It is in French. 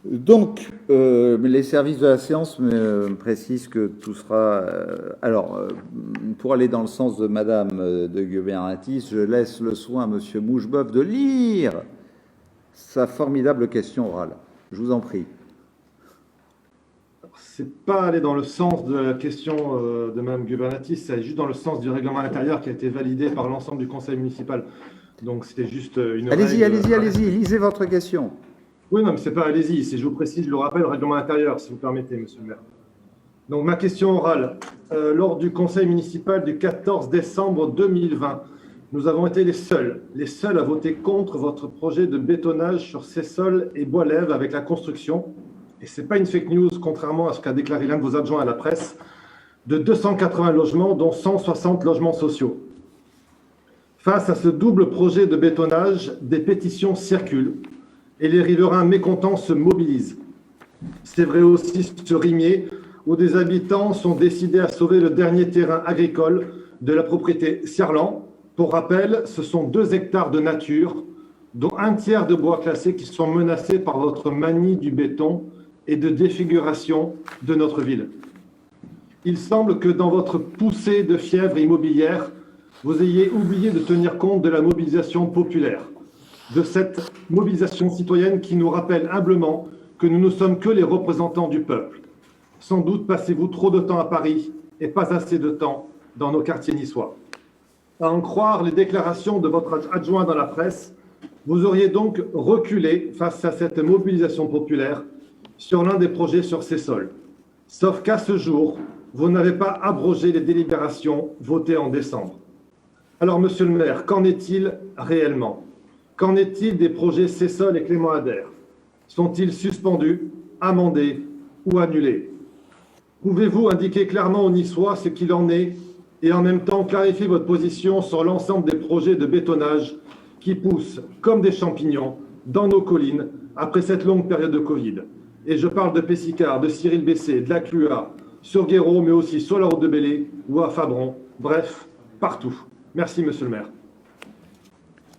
Donc, les services de la séance me précisent que tout sera... pour aller dans le sens de Madame de Gubernatis, je laisse le soin à Monsieur Moucheboeuf de lire sa formidable question orale. Je vous en prie. C'est pas aller dans le sens de la question de Mme Gubernatis, c'est juste dans le sens du règlement intérieur qui a été validé par l'ensemble du conseil municipal. Donc c'était juste une Allez-y, allez-y, lisez votre question. Oui, non, mais c'est pas allez-y, je vous précise, je le rappelle, le règlement intérieur, si vous permettez, monsieur le maire. Donc ma question orale, lors du conseil municipal du 14 décembre 2020, nous avons été les seuls à voter contre votre projet de bétonnage sur Cessol et Bois-Lève avec la construction, et ce n'est pas une fake news, contrairement à ce qu'a déclaré l'un de vos adjoints à la presse, de 280 logements, dont 160 logements sociaux. Face à ce double projet de bétonnage, des pétitions circulent et les riverains mécontents se mobilisent. C'est vrai aussi sur Rimier, où des habitants sont décidés à sauver le dernier terrain agricole de la propriété Cierlan. Pour rappel, ce sont 2 hectares de nature, dont un tiers de bois classé qui sont menacés par votre manie du béton et de défiguration de notre ville. Il semble que dans votre poussée de fièvre immobilière, vous ayez oublié de tenir compte de la mobilisation populaire, de cette mobilisation citoyenne qui nous rappelle humblement que nous ne sommes que les représentants du peuple. Sans doute passez-vous trop de temps à Paris et pas assez de temps dans nos quartiers niçois. À en croire les déclarations de votre adjoint dans la presse, vous auriez donc reculé face à cette mobilisation populaire sur l'un des projets sur Cessol. Sauf qu'à ce jour, vous n'avez pas abrogé les délibérations votées en décembre. Alors, monsieur le maire, qu'en est-il réellement? Qu'en est-il des projets Cessol et Clément Ader? Sont-ils suspendus, amendés ou annulés? Pouvez-vous indiquer clairement aux Niçois ce qu'il en est et en même temps clarifier votre position sur l'ensemble des projets de bétonnage qui poussent comme des champignons dans nos collines après cette longue période de Covid? Et je parle de Pessicard, de Cyril Bessé, de la Clua, sur Guéraud, mais aussi sur la route de Belley ou à Fabron, bref, partout. Merci, monsieur le maire.